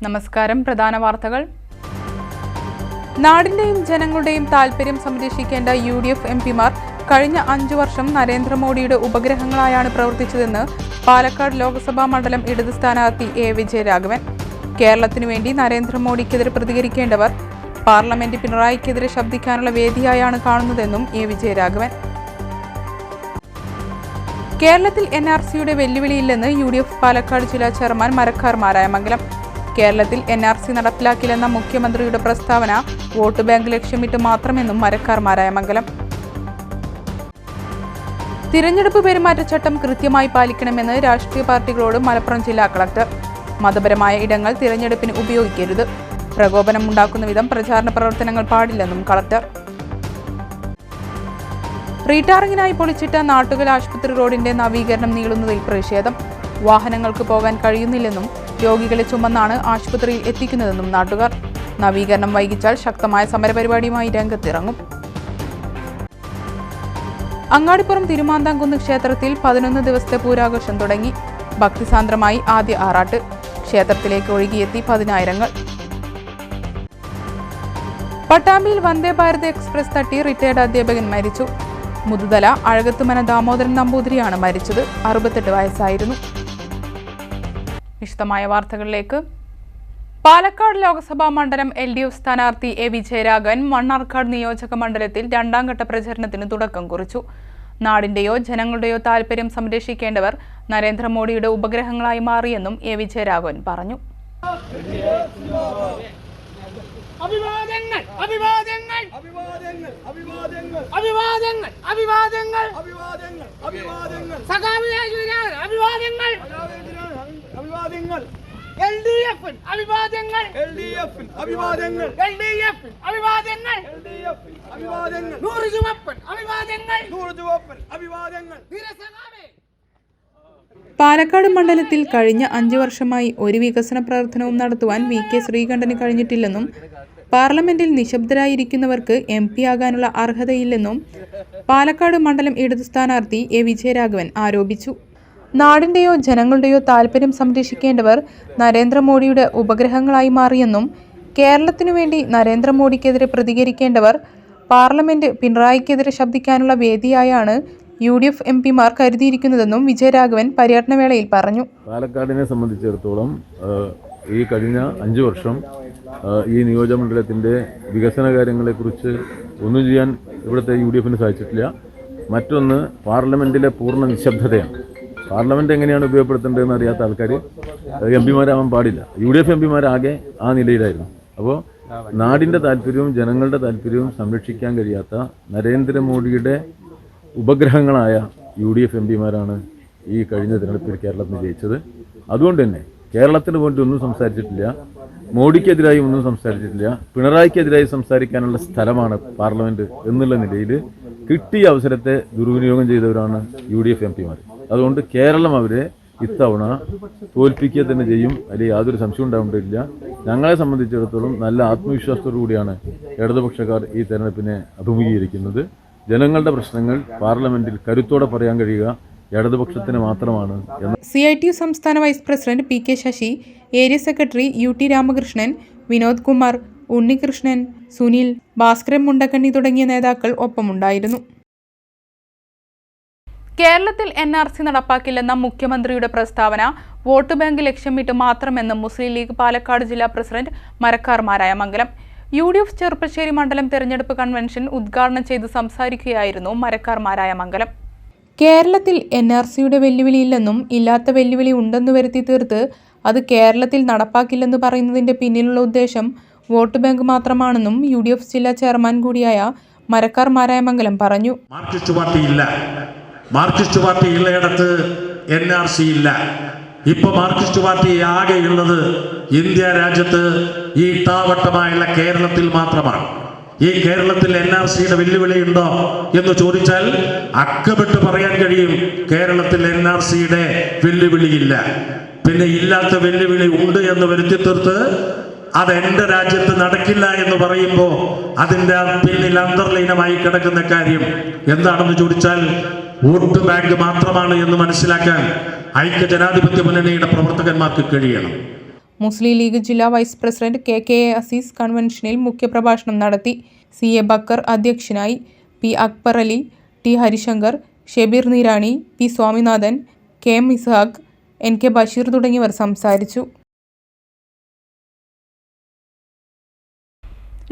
നമസ്കാരം. പ്രധാന വാർത്തകൾ. നാടിന്റെയും ജനങ്ങളുടെയും താൽപര്യം സംരക്ഷിക്കേണ്ട UDF MPമാർ കഴിഞ്ഞ 5 വർഷം നരേന്ദ്രമോദിയുടെ ഉപഗ്രഹങ്ങളായാണ് പ്രവർത്തിച്ചതെന്ന് പാലക്കാട് ലോക്സഭാ മണ്ഡലം ഇടത് സ്ഥാനാർത്ഥി A. വിജയരാഘവൻ. കേരളത്തിനു വേണ്ടി നരേന്ദ്രമോദിക്കെതിരെ പ്രതികരിക്കേണ്ടവർ പാർലമെന്റ് പിണറായിക്കെതിരെ ശബ്ദിക്കാനുള്ള വേദിയായാണ് കാണുന്നതെന്നും A. വിജയരാഘവൻ. കേരളത്തിൽ NRCയുടെ വെല്ലുവിളിയില്ലെന്ന് UDF പാലക്കാട് ജില്ലാ ചെയർമാൻ മരക്കാർ മാരായമംഗലം. കേരളത്തിൽ NRC നടപ്പിലാക്കില്ലെന്ന മുഖ്യമന്ത്രിയുടെ പ്രസ്താവന വോട്ട് ബാങ്ക് ലക്ഷ്യമിട്ട് മാത്രമെന്നും മരക്കാർ മാരായമംഗലം. തിരഞ്ഞെടുപ്പ് പെരുമാറ്റച്ചട്ടം കൃത്യമായി പാലിക്കണമെന്ന് രാഷ്ട്രീയ പാർട്ടികളോട് മലപ്പുറം ജില്ലാ കളക്ടർ. മതപരമായ ഇടങ്ങൾ തിരഞ്ഞെടുപ്പിന് ഉപയോഗിക്കരുത്. പ്രകോപനമുണ്ടാക്കുന്ന വിധം പ്രചാരണ പ്രവർത്തനങ്ങൾ പാടില്ലെന്നും കളക്ടർ. റീടാറിംഗിനായി പൊളിച്ചിട്ട നാട്ടുകൽ ആശുപത്രി റോഡിന്റെ നവീകരണം നീളുന്നതിൽ പ്രതിഷേധം. വാഹനങ്ങൾക്ക് പോകാൻ കഴിയുന്നില്ലെന്നും രോഗികളെ ചുമന്നാണ് ആശുപത്രിയിൽ എത്തിക്കുന്നതെന്നും നാട്ടുകാർ. നവീകരണം വൈകിച്ചാൽ ശക്തമായ സമരപരിപാടിയുമായി രംഗത്തിറങ്ങും. അങ്ങാടിപ്പുറം തിരുമാന്താംകുന്ന് ക്ഷേത്രത്തിൽ 11 ദിവസത്തെ പൂരാഘോഷം തുടങ്ങി. ഭക്തിസാന്ദ്രമായി ആദ്യ ആറാട്ട്. ക്ഷേത്രത്തിലേക്ക് ഒഴുകിയെത്തി പതിനായിരങ്ങൾ. പട്ടാമ്പിയിൽ വന്ദേ ഭാരത് എക്സ്പ്രസ് തട്ടി റിട്ടയർഡ് അധ്യാപകൻ മരിച്ചു. മുതുതല അഴകത്തുമന ദാമോദരൻ നമ്പൂതിരിയാണ് മരിച്ചത്. 68 വയസ്സായിരുന്നു. വിശദമായ വാർത്തകളിലേക്ക്. പാലക്കാട് ലോക്സഭാ മണ്ഡലം LDF സ്ഥാനാർത്ഥി A. വിജയരാഘവൻ മണ്ണാർക്കാട് നിയോജക മണ്ഡലത്തിൽ 2ാം ഘട്ട പ്രചരണത്തിന് തുടക്കം കുറിച്ചു. നാടിന്റെയോ ജനങ്ങളുടെയോ താൽപര്യം സംരക്ഷിക്കേണ്ടവർ നരേന്ദ്രമോദിയുടെ ഉപഗ്രഹങ്ങളായി മാറിയെന്നും A. വിജയരാഘവൻ പറഞ്ഞു. അഭിവാദങ്ങൾ അഭിവാദങ്ങൾ അഭിവാദങ്ങൾ അഭിവാദങ്ങൾ അഭിവാദങ്ങൾ അഭിവാദങ്ങൾ അഭിവാദങ്ങൾ അഭിവാദങ്ങൾ സഖാവിരാജ് അഭിവാദങ്ങൾ അഭിവാദങ്ങൾ LDF അഭിവാദങ്ങൾ LDF അഭിവാദങ്ങൾ LDF അഭിവാദങ്ങൾ LDF അഭിവാദങ്ങൾ നൂറ് ചുവപ്പൻ അഭിവാദങ്ങൾ നൂറ് ചുവപ്പൻ അഭിവാദങ്ങൾ വീരസഖാവേ. പാലക്കാട് മണ്ഡലത്തിൽ കഴിഞ്ഞ 5 വർഷമായി ഒരു വികസന പ്രവർത്തനവും നടത്തുവാൻ VK ശ്രീകണ്ഠന് കഴിഞ്ഞിട്ടില്ലെന്നും പാർലമെന്റിൽ നിശബ്ദരായിരിക്കുന്നവർക്ക് MP ആകാനുള്ള അർഹതയില്ലെന്നും പാലക്കാട് മണ്ഡലം ഇടതു സ്ഥാനാർത്ഥി A. വിജയരാഘവൻ ആരോപിച്ചു. നാടിന്റെയോ ജനങ്ങളുടെയോ താൽപര്യം സംരക്ഷിക്കേണ്ടവർ നരേന്ദ്രമോദിയുടെ ഉപഗ്രഹങ്ങളായി മാറിയെന്നും കേരളത്തിനു വേണ്ടി നരേന്ദ്രമോദിക്കെതിരെ പ്രതികരിക്കേണ്ടവർ പാർലമെന്റ് പിണറായിക്കെതിരെ ശബ്ദിക്കാനുള്ള വേദിയായാണ് UDF MPമാർ കരുതിയിരിക്കുന്നതെന്നും വിജയരാഘവൻ പര്യടനവേളയിൽ പറഞ്ഞു. പാലക്കാടിനെ സംബന്ധിച്ചിടത്തോളം ഈ കഴിഞ്ഞ 5 വർഷം ഈ നിയോജകമണ്ഡലത്തിൻ്റെ വികസന കാര്യങ്ങളെക്കുറിച്ച് ഒന്നും ചെയ്യാൻ ഇവിടുത്തെ UDFന് സാധിച്ചിട്ടില്ല. മറ്റൊന്ന് പാർലമെൻറ്റിലെ പൂർണ്ണ നിശബ്ദതയാണ്. പാർലമെൻറ്റ് എങ്ങനെയാണ് ഉപയോഗപ്പെടുത്തേണ്ടതെന്ന് അറിയാത്ത ആൾക്കാർ MPമാരാവാൻ പാടില്ല. UDF MPമാരാകെ ആ നിലയിലായിരുന്നു. അപ്പോൾ നാടിൻ്റെ താല്പര്യവും ജനങ്ങളുടെ താല്പര്യവും സംരക്ഷിക്കാൻ കഴിയാത്ത നരേന്ദ്രമോദിയുടെ ഉപഗ്രഹങ്ങളായ UDF MPമാരാണ് ഈ കഴിഞ്ഞ തിരഞ്ഞെടുപ്പിൽ കേരളത്തിൽ ജയിച്ചത്. അതുകൊണ്ട് തന്നെ കേരളത്തിന് വേണ്ടി ഒന്നും സംസാരിച്ചിട്ടില്ല, മോഡിക്കെതിരായി ഒന്നും സംസാരിച്ചിട്ടില്ല, പിണറായിക്കെതിരായി സംസാരിക്കാനുള്ള സ്ഥലമാണ് പാർലമെൻറ്റ് എന്നുള്ള നിലയിൽ കിട്ടിയ അവസരത്തെ ദുർവിനിയോഗം ചെയ്തവരാണ് UDF MPമാർ. അതുകൊണ്ട് കേരളം അവരെ ഇത്തവണ തോൽപ്പിക്കുക തന്നെ ചെയ്യും. അതിൽ യാതൊരു സംശയം ഉണ്ടാവേണ്ടതില്ല. ഞങ്ങളെ സംബന്ധിച്ചിടത്തോളം നല്ല ആത്മവിശ്വാസത്തോടു കൂടിയാണ് ഇടതുപക്ഷക്കാർ ഈ തെരഞ്ഞെടുപ്പിനെ അഭിമുഖീകരിക്കുന്നത്. ജനങ്ങളുടെ പ്രശ്നങ്ങൾ പാർലമെന്റിൽ കരുത്തോടെ പറയാൻ കഴിയുക ഇടതുപക്ഷത്തിന് മാത്രമാണ്. CITU സംസ്ഥാന vice president PK Sasi, area secretary UT Ramakrishnan, Vinod Kumar, Unnikrishnan, Sunil, Bhaskaran Mundakkanni തുടങ്ങിയ നേതാക്കൾ ഒപ്പമുണ്ടായിരുന്നു. കേരളത്തിൽ NRC നടപ്പാക്കില്ലെന്ന മുഖ്യമന്ത്രിയുടെ പ്രസ്താവന വോട്ട് ബാങ്ക് ലക്ഷ്യമിട്ട് മാത്രമെന്ന് മുസ്ലിം ലീഗ് പാലക്കാട് ജില്ലാ പ്രസിഡന്റ് മരക്കാർ മാരായമംഗലം. UDF ചെറുപ്പശ്ശേരി മണ്ഡലം തെരഞ്ഞെടുപ്പ് കൺവെൻഷൻ ഉദ്ഘാടനം ചെയ്ത് സംസാരിക്കുകയായിരുന്നു മരക്കാർ മാരായമംഗലം. കേരളത്തിൽ NRCയുടെ വെല്ലുവിളിയില്ലെന്നും ഇല്ലാത്ത വെല്ലുവിളി ഉണ്ടെന്ന് വരുത്തി തീർത്ത് അത് കേരളത്തിൽ നടപ്പാക്കില്ലെന്ന് പറയുന്നതിന്റെ പിന്നിലുള്ള ഉദ്ദേശം വോട്ട് ബാങ്ക് മാത്രമാണെന്നും UDF ജില്ലാ ചെയർമാൻ കൂടിയായ മരക്കാർ മാരായമംഗലം പറഞ്ഞു. മാർക്സിസ്റ്റ് പാർട്ടി ഉള്ളയിടത്ത് NRC ഇല്ല. ഇപ്പൊ മാർക്സിസ്റ്റ് പാർട്ടി ആകെയുള്ളത് ഇന്ത്യ രാജ്യത്ത് ഈ താവട്ടമായുള്ള കേരളത്തിൽ മാത്രമാണ്. ഈ കേരളത്തിൽ NRCയുടെ വെല്ലുവിളി ഉണ്ടോ എന്ന് ചോദിച്ചാൽ അക്കമിട്ട് പറയാൻ കഴിയും, കേരളത്തിൽ NRCയുടെ വെല്ലുവിളിയില്ല. പിന്നെ ഇല്ലാത്ത വെല്ലുവിളി ഉണ്ട് എന്ന് വരുത്തി തീർത്ത് അത് എൻ്റെ രാജ്യത്ത് നടക്കില്ല എന്ന് പറയുമ്പോൾ അതിൻ്റെ പിന്നിൽ അന്തർലീനമായി കിടക്കുന്ന കാര്യം എന്താണെന്ന് ചോദിച്ചാൽ വോട്ട് ബാങ്ക് മാത്രമാണ് എന്ന് മനസ്സിലാക്കാൻ ഐക്യജനാധിപത്യ മുന്നണിയുടെ പ്രവർത്തകന്മാർക്ക് കഴിയണം. മുസ്ലിം ലീഗ് ജില്ലാ വൈസ് പ്രസിഡന്റ് കെ അസീസ് കൺവെൻഷനിൽ മുഖ്യപ്രഭാഷണം നടത്തി. CA ബക്കർ അധ്യക്ഷനായി. P Akbar Ali, T Harishankar, Shebeer Neerani, P Swaminathan, KM Ishaq, NK Basheer തുടങ്ങിയവർ സംസാരിച്ചു.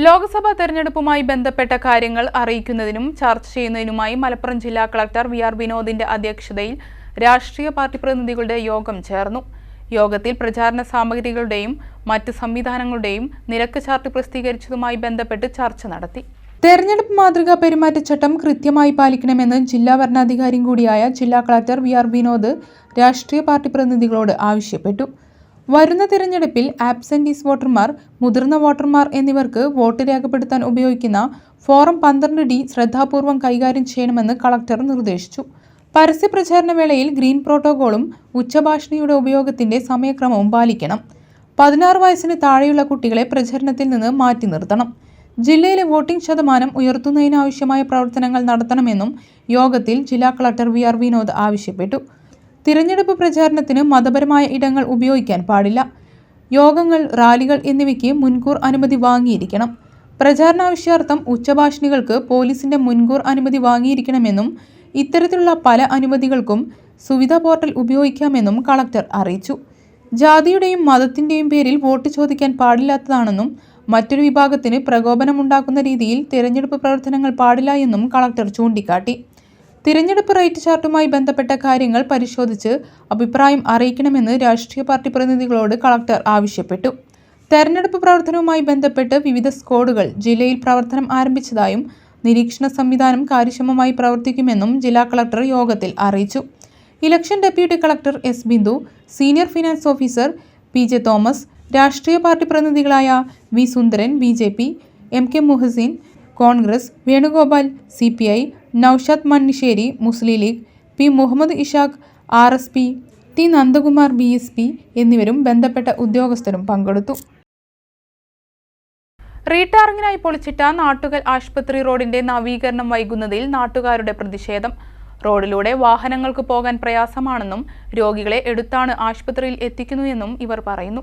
ലോക്സഭാ തെരഞ്ഞെടുപ്പുമായി ബന്ധപ്പെട്ട കാര്യങ്ങൾ അറിയിക്കുന്നതിനും ചർച്ച ചെയ്യുന്നതിനുമായി മലപ്പുറം ജില്ലാ കളക്ടർ VR വിനോദിന്റെ അധ്യക്ഷതയിൽ രാഷ്ട്രീയ പാർട്ടി പ്രതിനിധികളുടെ യോഗം ചേർന്നു. യോഗത്തിൽ പ്രചാരണ സാമഗ്രികളുടെയും മറ്റ് സംവിധാനങ്ങളുടെയും നിരക്ക് ചാർട്ട് പ്രസിദ്ധീകരിച്ചതുമായി ബന്ധപ്പെട്ട് ചർച്ച നടത്തി. തെരഞ്ഞെടുപ്പ് മാതൃകാ പെരുമാറ്റച്ചട്ടം കൃത്യമായി പാലിക്കണമെന്ന് ജില്ലാ വരണാധികാരിയും കൂടിയായ ജില്ലാ കളക്ടർ VR വിനോദ് രാഷ്ട്രീയ പാർട്ടി പ്രതിനിധികളോട് ആവശ്യപ്പെട്ടു. വരുന്ന തിരഞ്ഞെടുപ്പിൽ ആബ്സെന്റീസ് വോട്ടർമാർ, മുതിർന്ന വോട്ടർമാർ എന്നിവർക്ക് വോട്ട് രേഖപ്പെടുത്താൻ ഉപയോഗിക്കുന്ന ഫോറം 12D ശ്രദ്ധാപൂർവം കൈകാര്യം ചെയ്യണമെന്ന് കളക്ടർ നിർദ്ദേശിച്ചു. പരസ്യപ്രചാരണ വേളയിൽ ഗ്രീൻ പ്രോട്ടോകോളും ഉച്ചഭാഷിണിയുടെ ഉപയോഗത്തിന്റെ സമയക്രമവും പാലിക്കണം. 16 വയസ്സിന് താഴെയുള്ള കുട്ടികളെ പ്രചരണത്തിൽ നിന്ന് മാറ്റി നിർത്തണം. ജില്ലയിലെ വോട്ടിംഗ് ശതമാനം ഉയർത്തുന്നതിനാവശ്യമായ പ്രവർത്തനങ്ങൾ നടത്തണമെന്നും യോഗത്തിൽ ജില്ലാ കളക്ടർ VR വിനോദ് ആവശ്യപ്പെട്ടു. തിരഞ്ഞെടുപ്പ് പ്രചാരണത്തിന് മതപരമായ ഇടങ്ങൾ ഉപയോഗിക്കാൻ പാടില്ല. യോഗങ്ങൾ, റാലികൾ എന്നിവയ്ക്ക് മുൻകൂർ അനുമതി വാങ്ങിയിരിക്കണം. പ്രചാരണാവശ്യാർത്ഥം ഉച്ചഭാഷിണികൾക്ക് പോലീസിന്റെ മുൻകൂർ അനുമതി വാങ്ങിയിരിക്കണമെന്നും ഇത്തരത്തിലുള്ള പല അനുമതികൾക്കും സുവിധ പോർട്ടൽ ഉപയോഗിക്കാമെന്നും കളക്ടർ അറിയിച്ചു. ജാതിയുടെയും മതത്തിന്റെയും പേരിൽ വോട്ട് ചോദിക്കാൻ പാടില്ലാത്തതാണെന്നും മറ്റൊരു വിഭാഗത്തിന് പ്രകോപനമുണ്ടാക്കുന്ന രീതിയിൽ തിരഞ്ഞെടുപ്പ് പ്രവർത്തനങ്ങൾ പാടില്ല എന്നും കളക്ടർ ചൂണ്ടിക്കാട്ടി. തിരഞ്ഞെടുപ്പ് റേറ്റ് ചാർട്ടുമായി ബന്ധപ്പെട്ട കാര്യങ്ങൾ പരിശോധിച്ച് അഭിപ്രായം അറിയിക്കണമെന്ന് രാഷ്ട്രീയ പാർട്ടി പ്രതിനിധികളോട് കളക്ടർ ആവശ്യപ്പെട്ടു. തെരഞ്ഞെടുപ്പ് പ്രവർത്തനവുമായി ബന്ധപ്പെട്ട് വിവിധ സ്ക്വാഡുകൾ ജില്ലയിൽ പ്രവർത്തനം ആരംഭിച്ചതായും നിരീക്ഷണ സംവിധാനം കാര്യക്ഷമമായി പ്രവർത്തിക്കുമെന്നും ജില്ലാ കളക്ടർ യോഗത്തിൽ അറിയിച്ചു. Election deputy collector S Bindu, senior finance officer PJ Thomas, രാഷ്ട്രീയ പാർട്ടി പ്രതിനിധികളായ V Sundaran BJP, MK Muhasin Congress, Venugopal CPI, Naushad Manniserry Muslim League, P Muhammad Ishaq RSP, T Nandakumar BSP എന്നിവരും ബന്ധപ്പെട്ട ഉദ്യോഗസ്ഥരും പങ്കെടുത്തു. റീടാറിംഗിനായി പൊളിച്ചിട്ട നാട്ടുകൽ ആശുപത്രി റോഡിന്റെ നവീകരണം വൈകുന്നതിൽ നാട്ടുകാരുടെ പ്രതിഷേധം. റോഡിലൂടെ വാഹനങ്ങൾക്ക് പോകാൻ പ്രയാസമാണെന്നും രോഗികളെ എടുത്താണ് ആശുപത്രിയിൽ എത്തിക്കുന്നതെന്നും ഇവർ പറയുന്നു.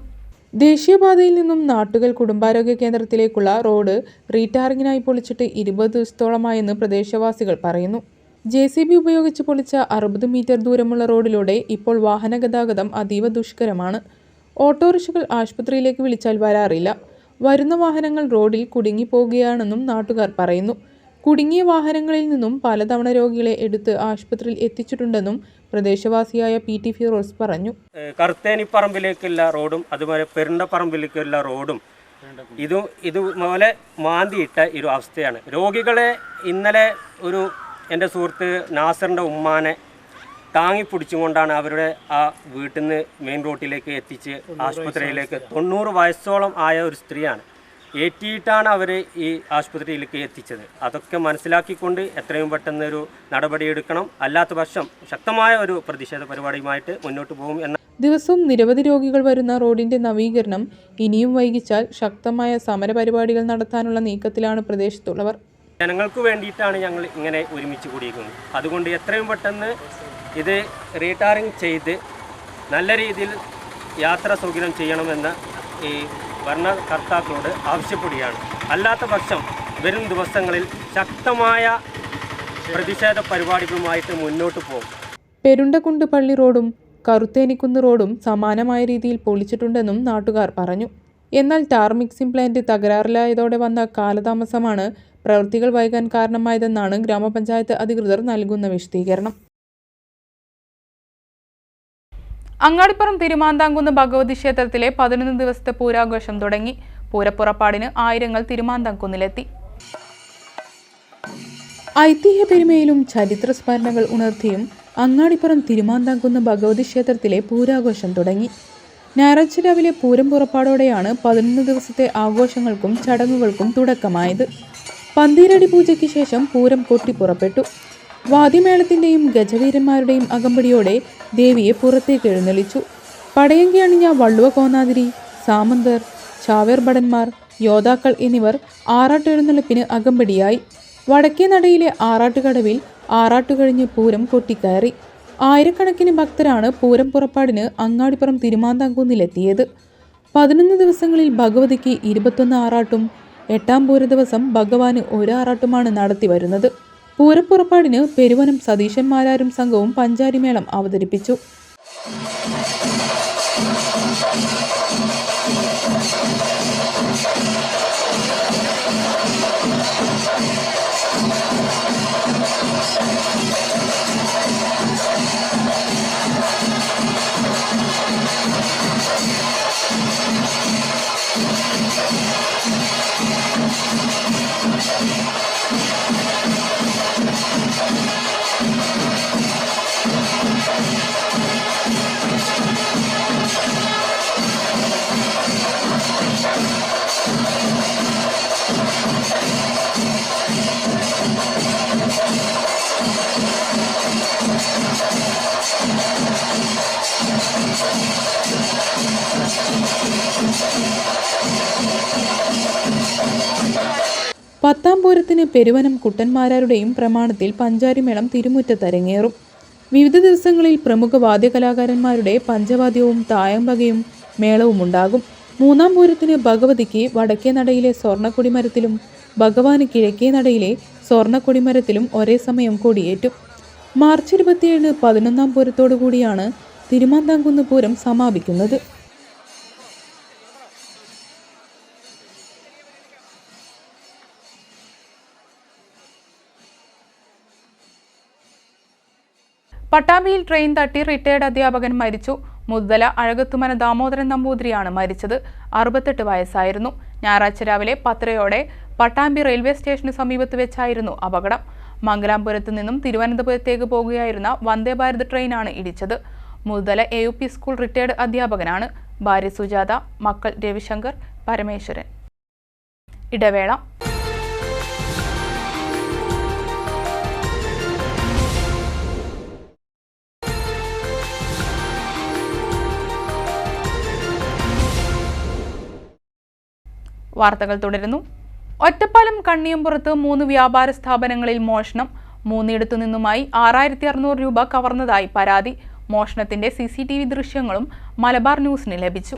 ദേശീയപാതയിൽ നിന്നും നാട്ടുകൽ കുടുംബാരോഗ്യ കേന്ദ്രത്തിലേക്കുള്ള റോഡ് റീടാറിംഗിനായി പൊളിച്ചിട്ട് 20 ദിവസത്തോളമായെന്ന് പ്രദേശവാസികൾ പറയുന്നു. JCB ഉപയോഗിച്ച് പൊളിച്ച 60 മീറ്റർ ദൂരമുള്ള റോഡിലൂടെ ഇപ്പോൾ വാഹന ഗതാഗതം അതീവ ദുഷ്കരമാണ്. ഓട്ടോറിക്ഷകൾ ആശുപത്രിയിലേക്ക് വിളിച്ചാൽ വരാറില്ല. വരുന്ന വാഹനങ്ങൾ റോഡിൽ കുടുങ്ങിപ്പോകുകയാണെന്നും നാട്ടുകാർ പറയുന്നു. കുടുങ്ങിയ വാഹനങ്ങളിൽ നിന്നും പലതവണ രോഗികളെ എടുത്ത് ആശുപത്രിയിൽ എത്തിച്ചിട്ടുണ്ടെന്നും പ്രദേശവാസിയായ PT ഫിറോസ് പറഞ്ഞു. കറുത്തേനിപ്പറമ്പിലേക്കുള്ള റോഡും അതുപോലെ പെരുണ്ടപ്പറമ്പിലേക്കുള്ള റോഡും ഇതുപോലെ മാന്തിയിട്ട ഒരു അവസ്ഥയാണ്. രോഗികളെ ഇന്നലെ എൻ്റെ സുഹൃത്ത് നാസറിൻ്റെ ഉമ്മാനെ താങ്ങിപ്പിടിച്ചുകൊണ്ടാണ് അവരുടെ ആ വീട്ടിൽ നിന്ന് മെയിൻ റോഡിലേക്ക് എത്തിച്ച് ആശുപത്രിയിലേക്ക് 90 വയസ്സോളം ആയ ഒരു സ്ത്രീയാണ് ഏറ്റിയിട്ടാണ് അവർ ഈ ആശുപത്രിയിലേക്ക് എത്തിച്ചത്. അതൊക്കെ മനസ്സിലാക്കിക്കൊണ്ട് എത്രയും പെട്ടെന്നൊരു നടപടിയെടുക്കണം. അല്ലാത്ത പക്ഷം ശക്തമായ ഒരു പ്രതിഷേധ പരിപാടിയുമായിട്ട് മുന്നോട്ട് പോകും എന്ന. ദിവസവും നിരവധി രോഗികൾ വരുന്ന റോഡിന്റെ നവീകരണം ഇനിയും വൈകിച്ചാൽ ശക്തമായ സമരപരിപാടികൾ നടത്താനുള്ള നീക്കത്തിലാണ് പ്രദേശത്തുള്ളവർ. ജനങ്ങൾക്ക് വേണ്ടിയിട്ടാണ് ഞങ്ങൾ ഇങ്ങനെ ഒരുമിച്ച് കൂടിയിരിക്കുന്നത്. അതുകൊണ്ട് എത്രയും പെട്ടെന്ന് ഇത് റീടാറിംഗ് ചെയ്ത് നല്ല രീതിയിൽ യാത്രാ സൗകര്യം ചെയ്യണമെന്ന് ഈ ഭരണകർത്താക്കളോട് ആവശ്യപ്പെടുകയാണ്. അല്ലാത്ത പക്ഷം വരും ദിവസങ്ങളിൽ ശക്തമായ പ്രതിഷേധ പരിപാടികളുമായിട്ട് മുന്നോട്ട് പോകും. പെരുണ്ടകുണ്ട് പള്ളി റോഡും കറുത്തേനിക്കുന്ന് റോഡും സമാനമായ രീതിയിൽ പൊളിച്ചിട്ടുണ്ടെന്നും നാട്ടുകാർ പറഞ്ഞു. എന്നാൽ ടാർ മിക്സിംഗ് പ്ലാന്റ് തകരാറിലായതോടെ വന്ന കാലതാമസമാണ് പ്രവൃത്തികൾ വൈകാൻ കാരണമായതെന്നാണ് ഗ്രാമപഞ്ചായത്ത് അധികൃതർ നൽകുന്ന വിശദീകരണം. അങ്ങാടിപ്പുറം തിരുമാന്താംകുന്ന് ഭഗവതി ക്ഷേത്രത്തിലെ 11 ദിവസത്തെ പൂരാഘോഷം തുടങ്ങി. പൂരപ്പുറപ്പാടിന് ആയിരങ്ങൾ തിരുമാന്താംകുന്നിലെത്തി. ഐതിഹ്യ പെരുമയിലും ചരിത്ര സ്മരണകൾ ഉണർത്തിയും അങ്ങാടിപ്പുറം തിരുമാന്താംകുന്ന് ഭഗവതി ക്ഷേത്രത്തിലെ പൂരാഘോഷം തുടങ്ങി. ഞായറാഴ്ച രാവിലെ പൂരം പുറപ്പാടോടെയാണ് 11 ദിവസത്തെ ആഘോഷങ്ങൾക്കും ചടങ്ങുകൾക്കും തുടക്കമായത്. പന്തീരടി പൂജയ്ക്ക് ശേഷം പൂരം കൊട്ടിപ്പുറപ്പെട്ടു. വാദ്യമേളത്തിൻ്റെയും ഗജവീരന്മാരുടെയും അകമ്പടിയോടെ ദേവിയെ പുറത്തേക്ക് എഴുന്നള്ളിച്ചു. പടയങ്കി അണിഞ്ഞ വള്ളുവ കോന്നാതിരി, സാമന്തർ, ചാവേർ ഭടന്മാർ, യോദ്ധാക്കൾ എന്നിവർ ആറാട്ടെഴുന്നള്ളിപ്പിന് അകമ്പടിയായി. വടക്കേ നടയിലെ ആറാട്ടുകടവിൽ ആറാട്ടുകഴിഞ്ഞ് പൂരം കൊട്ടിക്കയറി. ആയിരക്കണക്കിന് ഭക്തരാണ് പൂരം പുറപ്പാടിന് അങ്ങാടിപ്പുറം തിരുമാന്താംകുന്നിലെത്തിയത്. 11 ദിവസങ്ങളിൽ ഭഗവതിക്ക് 21 ആറാട്ടും 8-ാം പൂര ദിവസം ഭഗവാന് 1 ആറാട്ടുമാണ് നടത്തി വരുന്നത്. പൂരപ്പുറപ്പാടിന് പെരുവനം സതീശൻ മാരാരും സംഘവും പഞ്ചാരിമേളം അവതരിപ്പിച്ചു. പത്താം പൂരത്തിന് പെരുവനം കുട്ടന്മാരാരുടെയും പ്രമാണത്തിൽ പഞ്ചാരിമേളം തിരുമുറ്റത്തരങ്ങേറും. വിവിധ ദിവസങ്ങളിൽ പ്രമുഖ വാദ്യകലാകാരന്മാരുടെ പഞ്ചവാദ്യവും തായമ്പകയും മേളവും ഉണ്ടാകും. 3-ാം പൂരത്തിന് ഭഗവതിക്ക് വടക്കേ നടയിലെ സ്വർണ്ണക്കൊടിമരത്തിലും ഭഗവാന് കിഴക്കേ നടയിലെ സ്വർണ്ണക്കൊടിമരത്തിലും ഒരേ സമയം കൊടിയേറ്റും. മാർച്ച് 27 11-ാം പൂരത്തോടുകൂടിയാണ് തിരുമാന്താംകുന്ന് പൂരം സമാപിക്കുന്നത്. പട്ടാമ്പിയിൽ ട്രെയിൻ തട്ടി റിട്ടയർഡ് അധ്യാപകൻ മരിച്ചു. മുതല അഴകത്തുമന ദാമോദരൻ നമ്പൂതിരിയാണ് മരിച്ചത്. 68 വയസ്സായിരുന്നു. ഞായറാഴ്ച രാവിലെ 10:00 പട്ടാമ്പി റെയിൽവേ സ്റ്റേഷന് സമീപത്ത് വെച്ചായിരുന്നു അപകടം. മംഗലാപുരത്ത് നിന്നും തിരുവനന്തപുരത്തേക്ക് പോകുകയായിരുന്ന വന്ദേ ഭാരത് ട്രെയിനാണ് ഇടിച്ചത്. മുതല AUP സ്കൂൾ റിട്ടയർഡ് അധ്യാപകനാണ്. ഭാര്യ സുജാത, മക്കൾ രവിശങ്കർ, പരമേശ്വരൻ. ഇടവേള. വാർത്തകൾ തുടരുന്നു. ഒറ്റപ്പാലം കണ്ണിയമ്പുറത്ത് 3 വ്യാപാര സ്ഥാപനങ്ങളിൽ മോഷണം. 3 നിന്നുമായി 6600 രൂപ കവർന്നതായി പരാതി. മോഷണത്തിന്റെ CCTV ദൃശ്യങ്ങളും മലബാർ ന്യൂസിന് ലഭിച്ചു.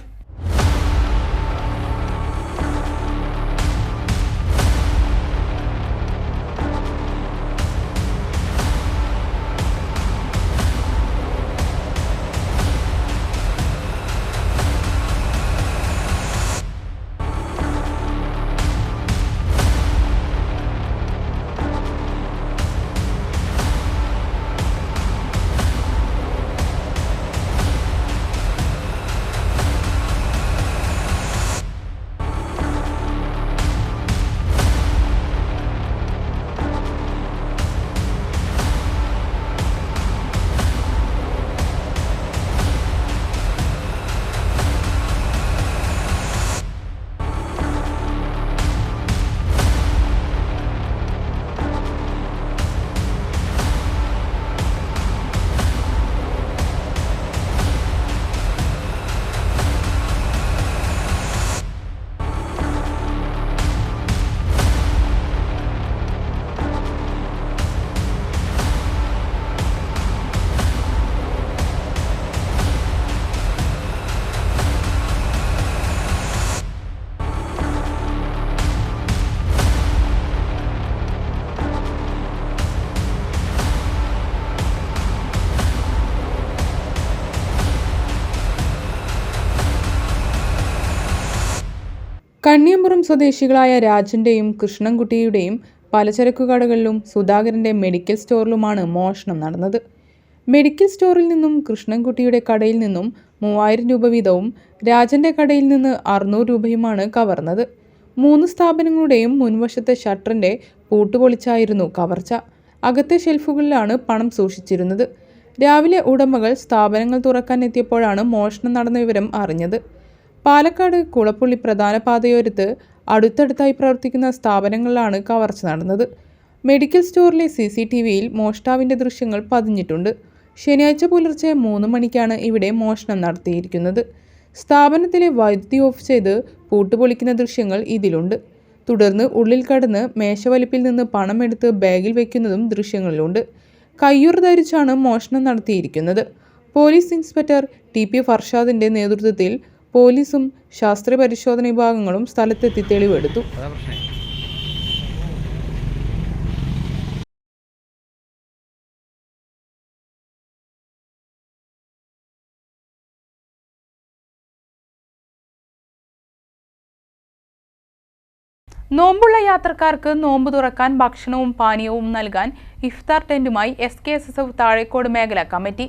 കണ്ണിയമ്പുറം സ്വദേശികളായ രാജന്റെയും കൃഷ്ണൻകുട്ടിയുടെയും പലചരക്കു കടകളിലും സുധാകരന്റെ മെഡിക്കൽ സ്റ്റോറിലുമാണ് മോഷണം നടന്നത്. മെഡിക്കൽ സ്റ്റോറിൽ നിന്നും കൃഷ്ണൻകുട്ടിയുടെ കടയിൽ നിന്നും 3000 രൂപ വീതവും രാജന്റെ കടയിൽ നിന്ന് 600 രൂപയുമാണ് കവർന്നത്. 3 സ്ഥാപനങ്ങളുടെയും മുൻവശത്തെ ഷട്ടറിന്റെ പൂട്ടുപൊളിച്ചായിരുന്നു കവർച്ച. അകത്തെ ഷെൽഫുകളിലാണ് പണം സൂക്ഷിച്ചിരുന്നത്. രാവിലെ ഉടമകൾ സ്ഥാപനങ്ങൾ തുറക്കാൻ എത്തിയപ്പോഴാണ് മോഷണം നടന്ന വിവരം അറിഞ്ഞത്. പാലക്കാട് കുളപ്പുള്ളി പ്രധാന പാതയോരത്ത് അടുത്തടുത്തായി പ്രവർത്തിക്കുന്ന സ്ഥാപനങ്ങളിലാണ് കവർച്ച നടന്നത്. മെഡിക്കൽ സ്റ്റോറിലെ CCTVയിൽ മോഷ്ടാവിൻ്റെ ദൃശ്യങ്ങൾ പതിഞ്ഞിട്ടുണ്ട്. ശനിയാഴ്ച പുലർച്ചെ 3 മണിക്കാണ് ഇവിടെ മോഷണം നടത്തിയിരിക്കുന്നത്. സ്ഥാപനത്തിലെ വൈദ്യുതി ഓഫ് ചെയ്ത് പൂട്ടുപൊളിക്കുന്ന ദൃശ്യങ്ങൾ ഇതിലുണ്ട്. തുടർന്ന് ഉള്ളിൽ കടന്ന് മേശവലിപ്പിൽ നിന്ന് പണം എടുത്ത് ബാഗിൽ വയ്ക്കുന്നതും ദൃശ്യങ്ങളിലുണ്ട്. കയ്യുറ ധരിച്ചാണ് മോഷണം നടത്തിയിരിക്കുന്നത്. പോലീസ് ഇൻസ്പെക്ടർ TP ഫർഷാദിന്റെ നേതൃത്വത്തിൽ പോലീസും ശാസ്ത്രീയ പരിശോധന വിഭാഗങ്ങളും സ്ഥലത്തെത്തി തെളിവെടുത്തു. നോമ്പുള്ള യാത്രക്കാർക്ക് നോമ്പ് തുറക്കാൻ ഭക്ഷണവും പാനീയവും നൽകാൻ ഇഫ്താർ ടെന്റുമായി SKSSF താഴേക്കോട് മേഖലാ കമ്മിറ്റി.